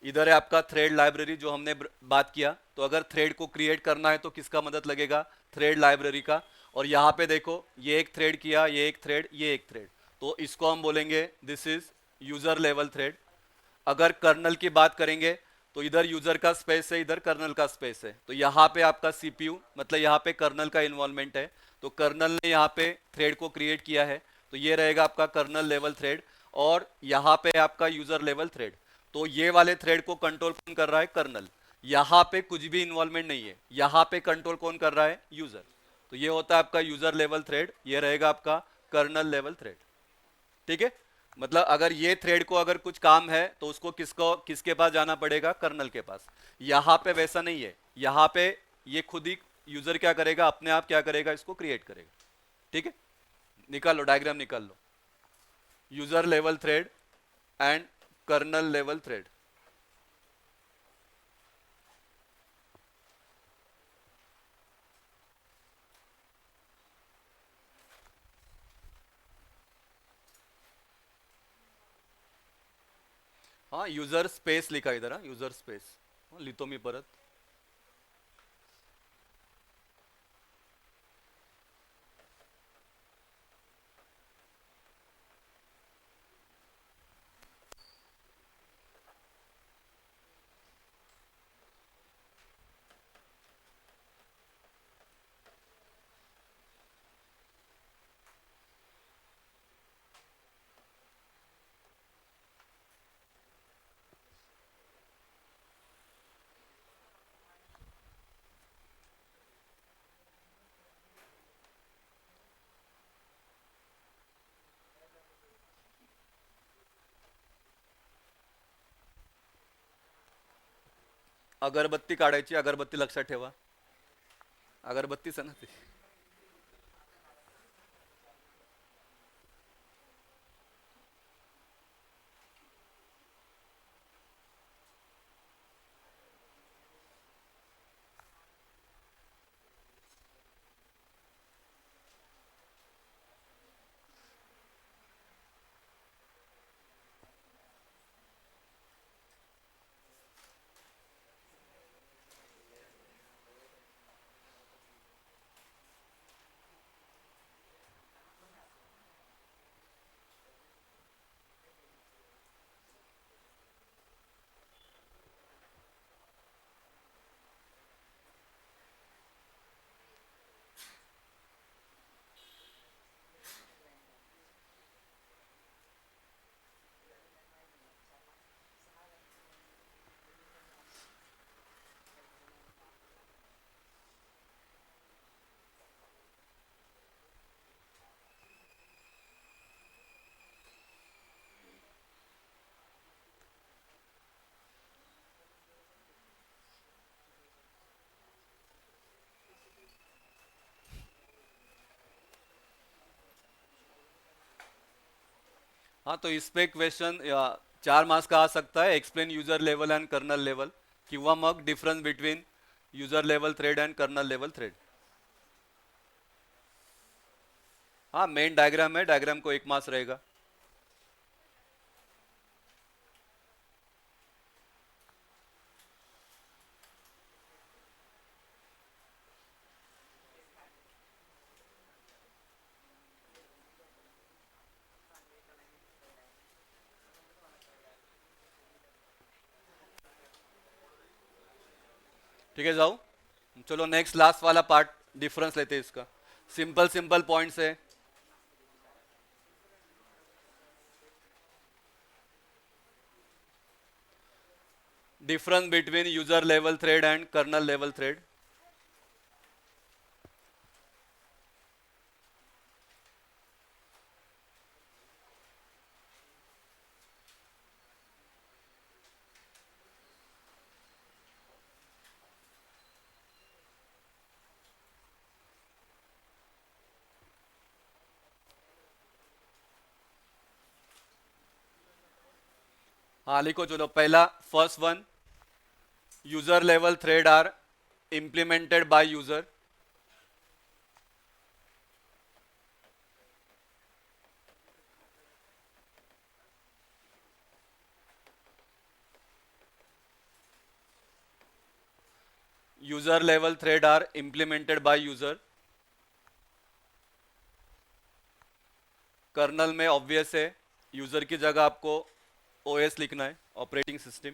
इधर है आपका थ्रेड लाइब्रेरी जो हमने बात किया. तो अगर थ्रेड को क्रिएट करना है तो किसका मदद लगेगा, थ्रेड लाइब्रेरी का. और यहाँ पे देखो, ये एक थ्रेड किया, ये एक थ्रेड, ये एक थ्रेड, तो इसको हम बोलेंगे this is user level thread. अगर कर्नल की बात करेंगे तो इधर यूजर का स्पेस है, इधर कर्नल का स्पेस है. तो यहाँ पे आपका सीपीयू, मतलब यहाँ पे कर्नल का इन्वॉल्वमेंट है. तो कर्नल ने यहाँ पे थ्रेड को क्रिएट किया है, तो ये रहेगा आपका कर्नल लेवल थ्रेड. और यहाँ पे आपका यूजर लेवल थ्रेड. तो ये वाले थ्रेड को कंट्रोल कौन कर रहा है, कर्नल. यहाँ पे कुछ भी इन्वॉल्वमेंट नहीं है, यहाँ पे कंट्रोल कौन कर रहा है, यूजर. तो ये होता है आपका यूजर लेवल थ्रेड, ये रहेगा आपका कर्नल लेवल थ्रेड. ठीक है. मतलब अगर ये थ्रेड को अगर कुछ काम है तो उसको किसके पास जाना पड़ेगा, कर्नल के पास. यहाँ पे वैसा नहीं है, यहाँ पे ये खुद ही यूजर क्या करेगा, अपने आप क्या करेगा, इसको क्रिएट करेगा. ठीक है. निकाल लो, डायग्राम निकाल लो. User level thread and kernel level thread. हाँ, यूजर स्पेस लिखा इधर. हाँ, यूजर स्पेस लिहितो मी परत. अगरबत्ती काढायची, अगरबत्ती लक्षात ठेवा, अगरबत्तीच आहे ना ती. हाँ, तो इस पे क्वेश्चन 4 मार्क्स का आ सकता है, explain user level and kernel level, किंवा मग difference between user level thread and kernel level thread. हाँ, मेन डायग्राम है, डायग्राम को 1 मार्क्स रहेगा. ठीक है, जाओ. चलो नेक्स्ट लास्ट वाला पार्ट, डिफरेंस लेते हैं इसका. सिंपल सिंपल पॉइंट्स है. Difference between user level thread and kernel level thread. हाँ, लिखो. चलो पहला, first one, user level thread are implemented by user. User level thread are implemented by user. Kernel में ऑब्वियस है, यूजर की जगह आपको ओएस लिखना है, ऑपरेटिंग सिस्टम.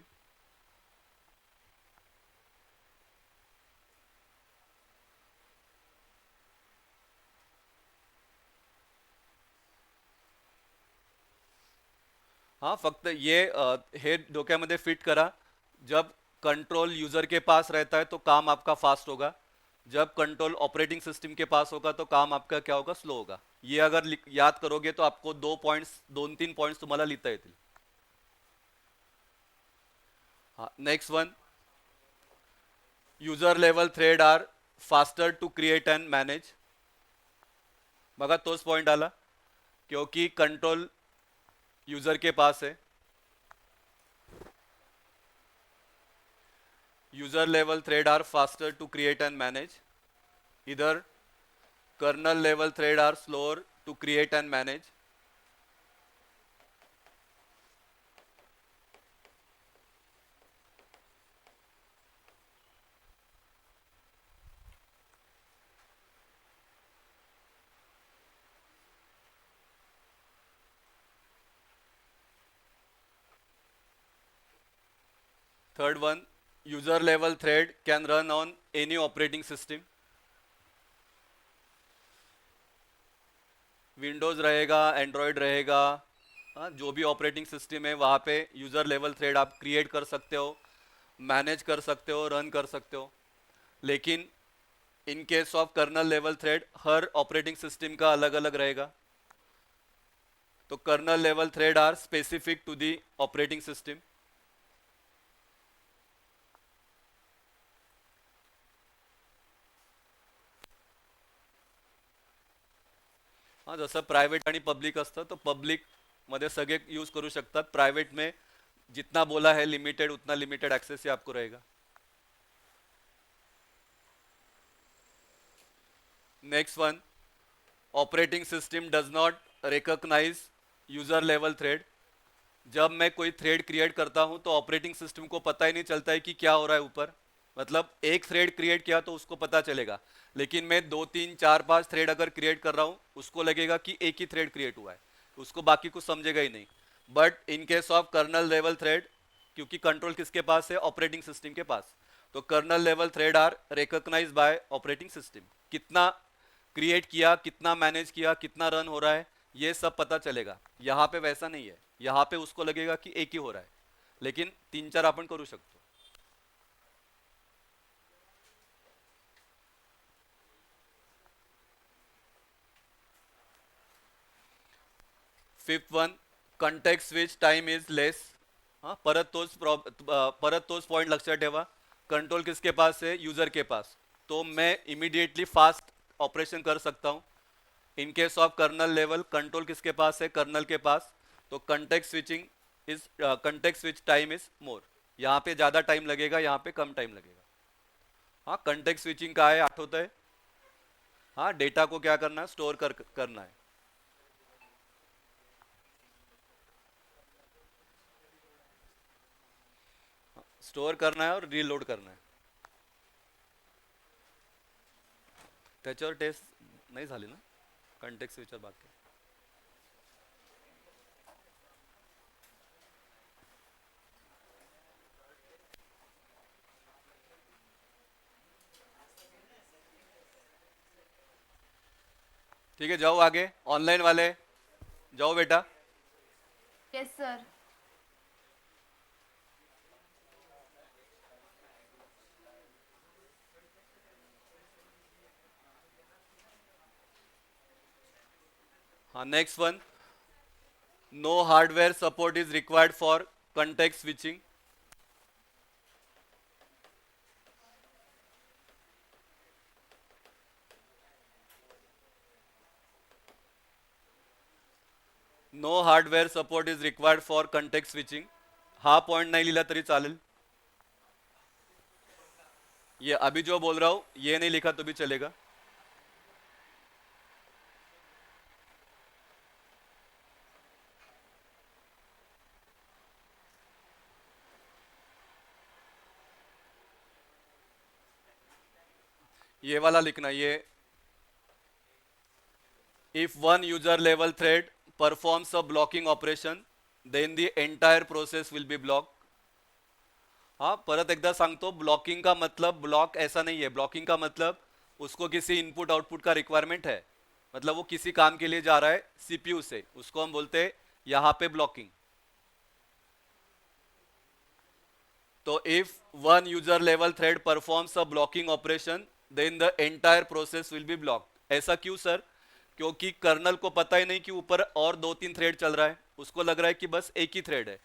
हाँ, फक्त ये हे डोक्यामध्ये फिट करा. जब कंट्रोल यूजर के पास रहता है तो काम आपका फास्ट होगा. जब कंट्रोल ऑपरेटिंग सिस्टम के पास होगा तो काम आपका क्या होगा, स्लो होगा. ये अगर याद करोगे तो आपको 2-3 पॉइंट्स तुम्हाला लिहिता येतील. हाँ, next one, user level thread are faster to create and manage. बघा, तोच पॉइंट आला, क्योंकि कंट्रोल यूजर के पास है. User level thread are faster to create and manage. इधर kernel level thread are slower to create and manage. Third one, user level thread can run on any operating system. Windows रहेगा, एंड्रॉयड रहेगा, हाँ, जो भी ऑपरेटिंग सिस्टम है वहाँ पे यूजर लेवल थ्रेड आप क्रिएट कर सकते हो, मैनेज कर सकते हो, रन कर सकते हो. लेकिन in case of kernel level thread हर ऑपरेटिंग सिस्टम का अलग अलग रहेगा. तो kernel level thread are specific to the operating system. हाँ, जसं प्रायव्हेट आणि पब्लिक असतं, तो पब्लिक मध्ये सगळे यूज करू शकतात. प्राइवेट में जितना बोला है लिमिटेड, उतना लिमिटेड एक्सेस ही आपको रहेगा. Next one, operating system does not recognize user level thread. जब मैं कोई थ्रेड क्रिएट करता हूं तो ऑपरेटिंग सिस्टम को पता ही नहीं चलता है कि क्या हो रहा है ऊपर. मतलब एक थ्रेड क्रिएट किया तो उसको पता चलेगा, लेकिन मैं 2-3-4-5 थ्रेड अगर क्रिएट कर रहा हूं, उसको लगेगा कि एक ही थ्रेड क्रिएट हुआ है, उसको बाकी कुछ समझेगा ही नहीं. But in case of kernel level thread, क्योंकि कंट्रोल किसके पास है, ऑपरेटिंग सिस्टम के पास, तो kernel level thread are recognize by operating system. कितना क्रिएट किया, कितना मैनेज किया, कितना रन हो रहा है, ये सब पता चलेगा. यहाँ पे वैसा नहीं है, यहाँ पे उसको लगेगा कि एक ही हो रहा है, लेकिन 3-4 आपण करू शकतो. Fifth one, context switch time is less. हाँ, परत तोच पॉइंट लक्षात ठेवा. कंट्रोल किसके पास है, यूजर के पास, तो मैं इमीडिएटली फास्ट ऑपरेशन कर सकता हूँ. In case of kernel level, control किसके पास है, कर्नल के पास, तो context switch time is more, यहाँ पे ज़्यादा टाइम लगेगा, यहाँ पे कम टाइम लगेगा। हाँ, कंटेक्स्ट स्विचिंग का है, होता है। हाँ, डेटा को क्या करना है, स्टोर करना है। स्टोर करना है और रीलोड करना है। त्याच्यावर टेस्ट नाही झाली ना, कंटेक्स्ट स्विचर बाकी आहे. ठीक है, जाओ आगे, ऑनलाइन वाले जाओ बेटा। Yes sir. हाँ, next one, no hardware support is required for context switching. No hardware support is required for context switching. हा पॉइंट नहीं लिखा तरी चालेल। ये अभी जो बोल रहा हूं ये नहीं लिखा तो भी चलेगा। ये वाला लिखना, ये if one user level thread performs a blocking operation then the entire process will be blocked. हाँ, परत एकदा सांगतो, ब्लॉकिंग का मतलब ब्लॉक ऐसा नहीं है। ब्लॉकिंग का मतलब उसको किसी इनपुट आउटपुट का रिक्वायरमेंट है, मतलब वो किसी काम के लिए जा रहा है सीपीयू से, उसको हम बोलते हैं यहां पे ब्लॉकिंग। तो if one user level thread performs a blocking operation then the entire process will be blocked. ऐसा क्यों सर? क्योंकि कर्नल को पता ही नहीं कि ऊपर और 2-3 थ्रेड चल रहा है, उसको लग रहा है कि बस एक ही थ्रेड है।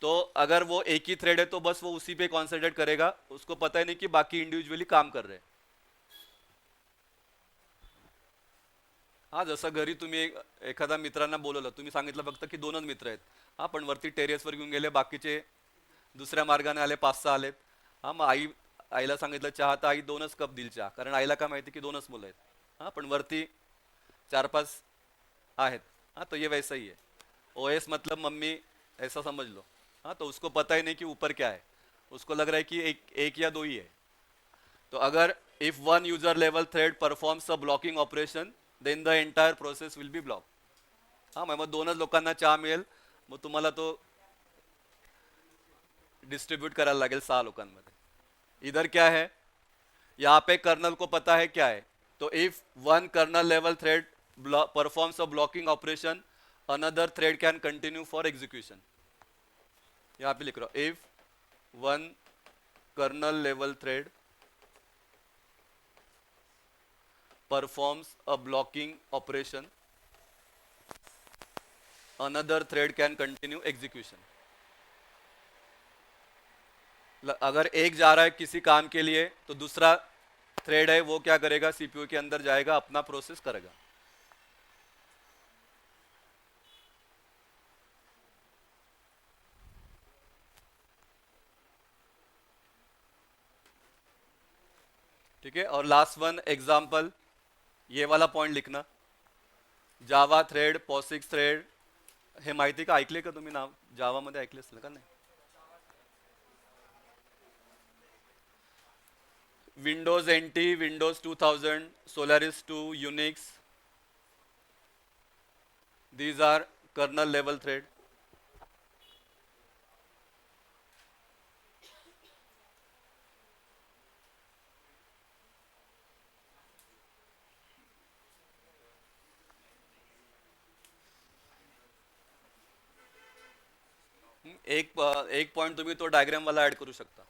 तो अगर वो एक ही थ्रेड है तो बस वो उसी पे कॉन्सेंट्रेट करेगा, उसको पता ही नहीं कि बाकी इंडिव्हिज्युअली काम कर रहे हैं। हा, जसं घरी तुम्ही एखाद्या मित्रांना बोलवलं, तुम्ही सांगितलं फक्त की 2च मित्र आहेत, हा पण वरती टेरेसवर घेऊन गेले, बाकीचे दुसऱ्या मार्गाने आले, 5-6 आलेत। हा, मग आईला सांगितलं चहा, तर आई 2च कप दिल चहा, कारण आईला काय माहिती की 2च मुलं आहेत। हा, पण वरती 4-5 आहेत। हाँ, तो ये वैसा ही है। ओएस मतलब मम्मी, ऐसा समझ लो। हाँ, तो उसको पता ही नहीं कि ऊपर क्या है, उसको लग रहा है कि एक या दो ही है। तो अगर if one user level thread performs a blocking operation then the entire process will be block. हाँ, मग 2च लोकांना चहा मिळेल, मग तुम्हाला तो डिस्ट्रीब्यूट करायला लागेल 6 लोकांमध्ये। इधर क्या है, यहाँ पे कर्नल को पता है क्या है। तो if one kernel level thread performs a blocking operation another thread can continue for execution. यहाँ पे लिख रहा हूं, if one kernel level thread performs a blocking operation another thread can continue execution. अगर एक जा रहा है किसी काम के लिए तो दूसरा थ्रेड है वो क्या करेगा, सीपीयू के अंदर जाएगा, अपना प्रोसेस करेगा। ठीक है, और लास्ट वन एग्जांपल, ये वाला पॉइंट लिखना, जावा थ्रेड, पॉसिक्स थ्रेड, हे माहिती का, ऐकले का तुम्ही नाव? जावा मध्ये ऐकले असेल का? नाही, Windows NT, Windows 2000, Solaris 2, Unix, these are kernel level thread. एक पॉइंट तुम्ही तो डायग्राम वाला ऍड करू शकता।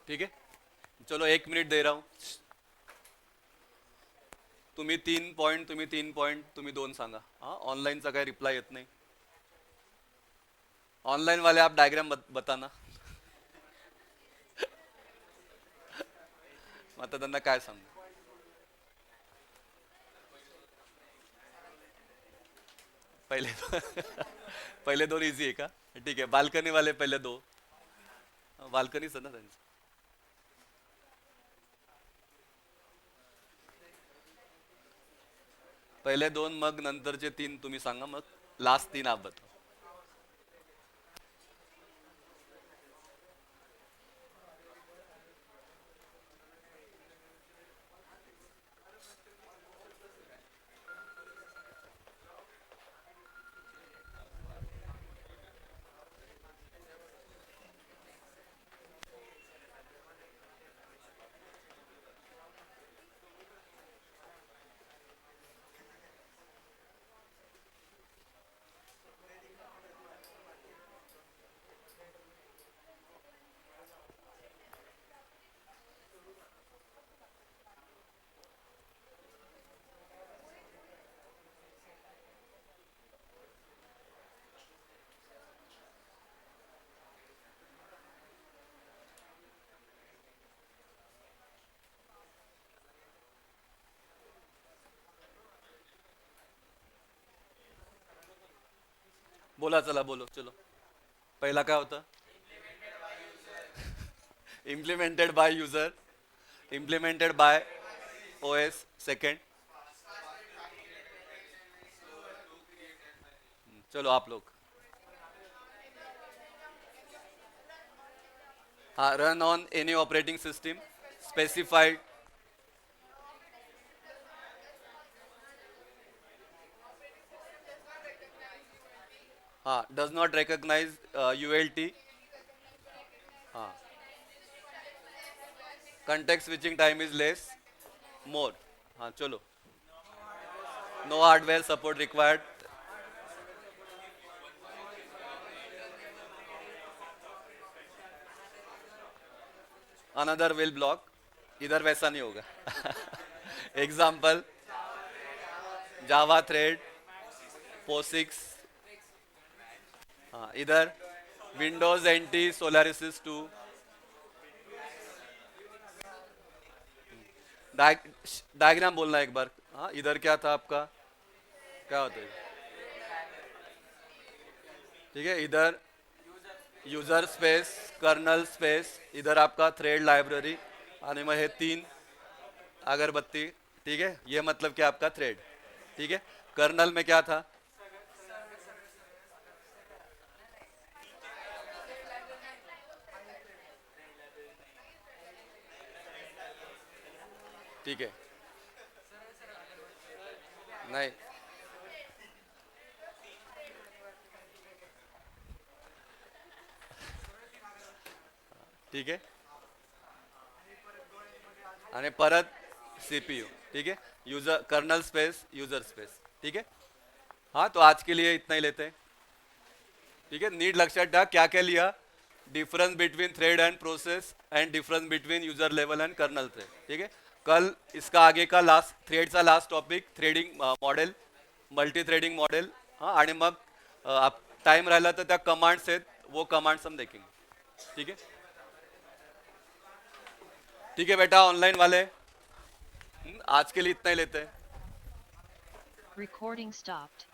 ठीक आहे, चलो 1 मिनिट दे रहा हूं. तुम्ही 3 पॉइंट, तुम्ही 2 सांगा. हा, ऑनलाईनचा काही रिप्लाय येत नाही. ऑनलाइन वाले आप डायग्राम बताना. आता त्यांना काय सांगू. पहिले पहिले 2 इझी आहे का? ठीक आहे, बाल्कनी वाले पहिले 2. बाल्कनीच ना त्यांचं. पहिले 2 मग नंतरचे 3 तुम्ही सांगा, मग लास्ट 3 आप बताओ. बोला, चला बोलो, चलो. पहिला काय होता? Implemented by user, implemented by OS. Second, चलो आप लोग. हाँ, run on any operating system specified. हाँ, डज नॉट रिकॉग्नाइज यूएलटी. हाँ, context switching time is less, more. हाँ, चलो. No hardware support required. Another will block. इधर वैसा नहीं होगा. एग्जाम्पल, जावा थ्रेड, पोसिक्स. हाँ, इधर विंडोज एनटी सोलारिसिस 2. डायग्राम बोलना एक बार. हाँ, इधर क्या था आपका, क्या होता है? ठीक है, इधर यूजर स्पेस, कर्नल स्पेस, इधर आपका थ्रेड लाइब्रेरी, आणि मग हे 3 अगरबत्ती. ठीक है, ये मतलब क्या आपका थ्रेड. ठीक है, कर्नल में क्या था? ठीक है, नहीं, ठीक आहे, आणि परत सीपीयू. ठीक है, user kernel space, user space. ठीक है. हाँ, तो आज के लिए इतना ही लेते हैं. ठीक है, नीट लक्षात ठेवा क्या क्या लिया. Difference between thread and process and difference between user level and kernel thread. ठीक है, कल इसका आगे का लास्ट थ्रेडचा last topic threading model, multi threading model. हाँ, आणि मग आप टाइम राहिला तर त्या कमांड्स आहेत, वो कमांड्स हम देखेंगे. ठीक है. ठीक है बेटा, ऑनलाइन वाले आज के लिए इतना ही लेते हैं. Recording stopped.